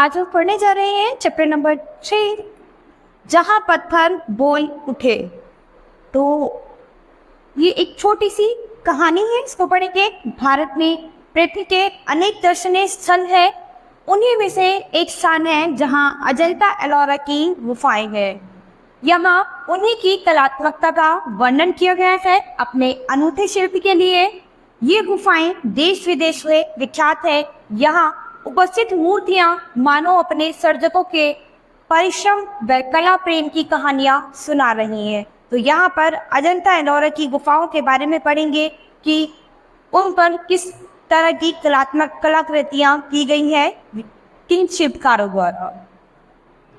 आज हम पढ़ने जा रहे हैं चैप्टर नंबर 3, जहाँ पत्थर बोल उठे। तो ये एक छोटी सी कहानी है, इसको पढ़ेंगे। भारत में पृथ्वी के अनेक दर्शनीय स्थल है, उन्हीं में से एक स्थान है जहाँ अजंता एलोरा की गुफाएं हैं। यहाँ उन्हीं की कलात्मकता का वर्णन किया गया है अपने अनूठे शिल्प के लिए। ये गुफाएं देश विदेश में विख्यात है। यहाँ उपस्थित मूर्तियां मानो अपने सर्जकों के परिश्रम व कला प्रेम की कहानियां सुना रही हैं। तो यहाँ पर अजंता एलोरा की गुफाओं के बारे में पढ़ेंगे कि उन पर किस तरह की कलात्मक कलाकृतियां की गई है किन शिल्पकारों द्वारा।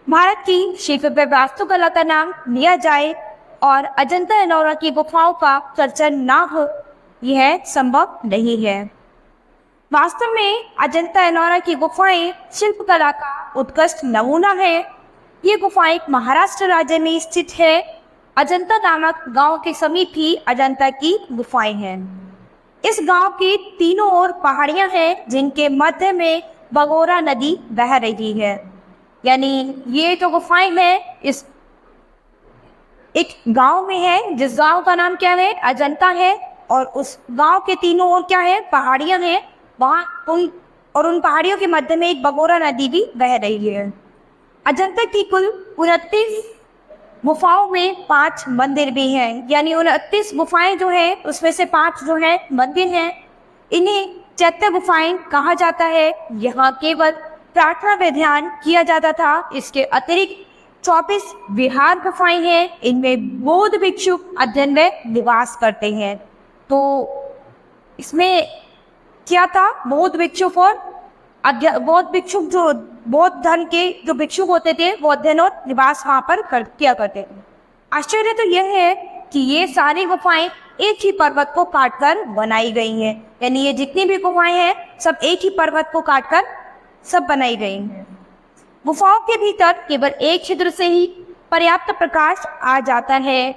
भारत की शिल्प व वास्तुकला का नाम लिया जाए और अजंता एलोरा की गुफाओं का चर्चा ना हो, यह संभव नहीं है। वास्तव में अजंता एलोरा की गुफाएं शिल्पकला का उत्कृष्ट नमूना है। ये गुफाएं महाराष्ट्र राज्य में स्थित है। अजंता नामक गांव के समीप ही अजंता की गुफाएं हैं। इस गांव के तीनों ओर पहाड़ियां हैं, जिनके मध्य में बगोरा नदी बह रही है। यानी ये जो गुफाएं हैं इस एक गांव में है, जिस गांव का नाम क्या है, अजंता है। और उस गांव के तीनों ओर क्या है, पहाड़ियां हैं। वहाँ उन पहाड़ियों के मध्य में एक बगोरा नदी भी बह रही है। अजंता की कुल 29 गुफाओं में 5 मंदिर भी हैं। यानी 29 गुफाएं जो है उसमें से 5 जो है मंदिर हैं। इन्हें चैत्य गुफाएं कहा जाता है। यहाँ केवल प्रार्थना व ध्यान किया जाता था। इसके अतिरिक्त 24 विहार गुफाएं हैं। इनमें बौद्ध भिक्षु अध्ययन व निवास करते हैं। तो इसमें क्या था, बौद्ध भिक्षु बौद्ध भिक्षु जो बौद्ध धर्म के जो भिक्षु होते थे वो अध्ययन और निवास वहाँ पर किया करते थे। आश्चर्य तो यह है कि ये सारी गुफाएं एक ही पर्वत को काटकर बनाई गई हैं। यानी ये जितनी भी गुफाएं हैं सब एक ही पर्वत को काटकर सब बनाई गई हैं। गुफाओं के भीतर केवल एक छिद्र से ही पर्याप्त प्रकाश आ जाता है।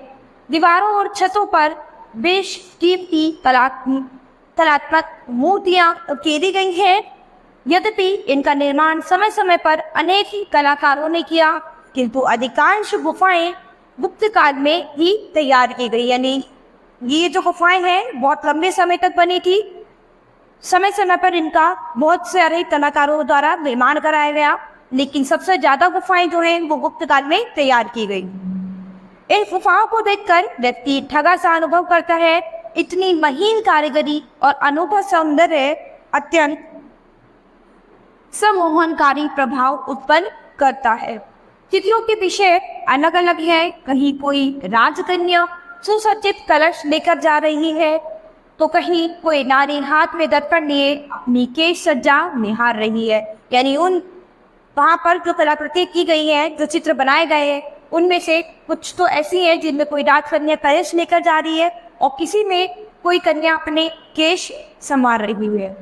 दीवारों और छतों पर बेश कीमती कलात्मक मूर्तियां उकेरी गई हैं। यद्यपि इनका निर्माण समय समय पर अनेक ही कलाकारों ने किया, किंतु अधिकांश गुफाएं गुप्त काल में ही तैयार की गई। यानी ये जो गुफाएं हैं बहुत लंबे समय तक बनी थी। समय समय पर इनका बहुत सारे कलाकारों द्वारा निर्माण कराया गया, लेकिन सबसे ज्यादा गुफाएं जो हैं वो गुप्त काल में तैयार की गई। इन गुफाओं को देखकर व्यक्ति ठगा सा अनुभव करता है। इतनी महीन कारीगरी और अनूठा सौंदर्य अत्यंत सम्मोहनकारी प्रभाव उत्पन्न करता है। चित्रों के विषय अलग अलग है। कहीं कोई राजकन्या सुसज्जित कलश लेकर जा रही है, तो कहीं कोई नारी हाथ में दर्पण लिए अपनी केश सज्जा निहार रही है। यानी उन वहाँ पर जो कलाकृति की गई है, जो चित्र बनाए गए हैं, उनमें से कुछ तो ऐसी है जिनमें कोई राजकन्या कलश लेकर जा रही है और किसी में कोई कन्या अपने केश संवार रही है।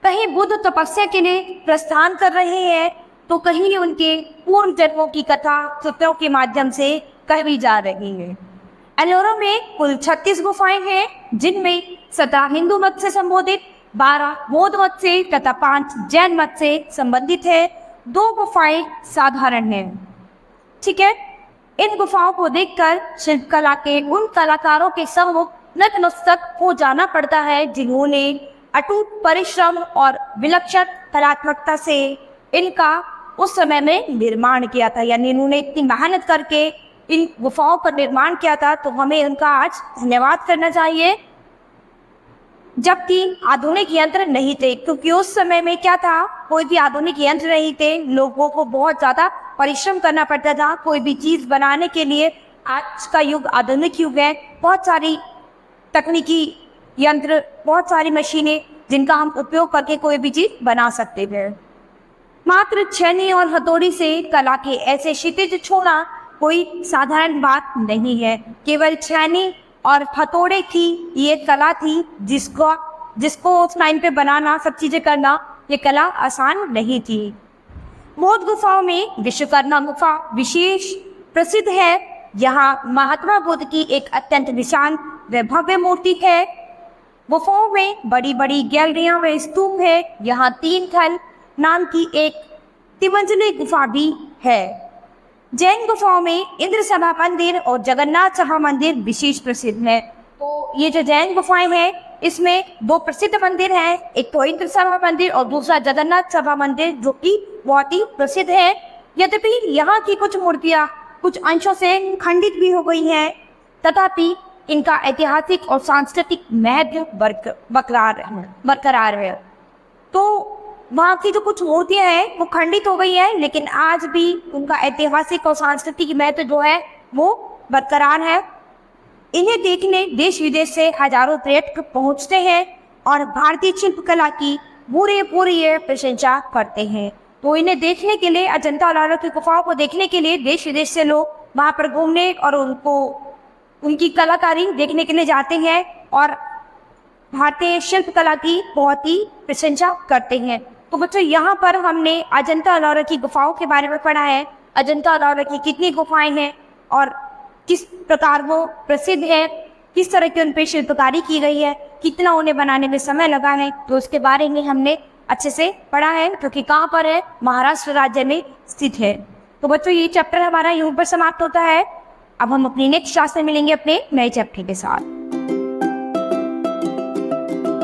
कहीं बुद्ध तपस्या के लिए प्रस्थान कर रहे हैं, तो कहीं उनके पूर्व जन्मों की कथा चित्रों के माध्यम से कही जा रही है। एलोरा में कुल 36 गुफाएं हैं, जिनमें 17 हिंदू मत से संबोधित, 12 बौद्ध मत से तथा 5 जैन मत से संबंधित है। 2 गुफाएं साधारण हैं। ठीक है, इन गुफाओं को देखकर शिल्पकला के उन कलाकारों के सम्मुख नतमस्तक हो जाना पड़ता है, जिन्होंने अटूट परिश्रम और विलक्षण कलात्मकता से इनका उस समय में निर्माण किया था। यानी इन्होंने इतनी मेहनत करके इन गुफाओं पर निर्माण किया था, तो हमें उनका आज धन्यवाद करना चाहिए। जबकि आधुनिक यंत्र नहीं थे, क्योंकि उस समय में क्या था, कोई भी आधुनिक यंत्र नहीं थे। लोगों को बहुत ज़्यादा परिश्रम करना पड़ता था कोई भी चीज़ बनाने के लिए। आज का युग आधुनिक युग है, बहुत सारी तकनीकी यंत्र, बहुत सारी मशीनें जिनका हम उपयोग करके कोई भी चीज़ बना सकते थे। मात्र छेनी और हथौड़ी से कला के ऐसे क्षितिज छूना कोई साधारण बात नहीं है। केवल छेनी और हथौड़े थी, ये कला थी जिसको उस टाइम पे बनाना, सब चीज़ें करना, ये कला आसान नहीं थी। बौद्ध गुफाओं में विश्वकर्मा गुफा विशेष प्रसिद्ध है। यहाँ महात्मा बुद्ध की एक अत्यंत विशाल व भव्य मूर्ति है। गुफाओं में बड़ी बड़ी गैलरियां व स्तूप है। यहाँ 3 थल नाम की एक तिमंजली गुफा भी है। जैन गुफाओं में इंद्र सभा मंदिर और जगन्नाथ सभा मंदिर विशेष प्रसिद्ध है। तो ये जो जैन गुफाएं हैं इसमें दो प्रसिद्ध मंदिर हैं, एक तो इंद्र सभा मंदिर और दूसरा जगन्नाथ सभा मंदिर, जो कि बहुत ही प्रसिद्ध है। यद्यपि यहाँ की कुछ मूर्तियाँ कुछ अंशों से खंडित भी हो गई हैं, तथापि इनका ऐतिहासिक और सांस्कृतिक महत्व बरकरार है। तो वहाँ की जो कुछ मूर्तियाँ हैं वो खंडित हो गई हैं, लेकिन आज भी उनका ऐतिहासिक और सांस्कृतिक महत्व जो है वो बरकरार है। इन्हें देखने देश विदेश से हजारों पर्यटक पहुँचते हैं और भारतीय शिल्पकला की पूरी प्रशंसा करते हैं। तो इन्हें देखने के लिए, अजंता और एलोरा की गुफाओं को देखने के लिए देश विदेश से लोग वहाँ पर घूमने और उनकी कलाकारी देखने के लिए जाते हैं और भारतीय शिल्पकला की बहुत ही प्रशंसा करते हैं। तो बच्चों, यहाँ पर हमने अजंता और एलोरा की गुफाओं के बारे में पढ़ा है। अजंता और एलोरा की कितनी गुफाएं हैं और किस प्रकार वो प्रसिद्ध है, किस तरह की उन पर शिल्पकारी की गई है, कितना उन्हें बनाने में समय लगा है, तो उसके बारे में हमने अच्छे से पढ़ा है, क्योंकि कहाँ पर है, महाराष्ट्र राज्य में स्थित है। तो बच्चों, ये चैप्टर हमारा यहीं पर समाप्त होता है। अब हम अपनी नेक्स्ट क्लास में मिलेंगे अपने नए चैप्टर के साथ।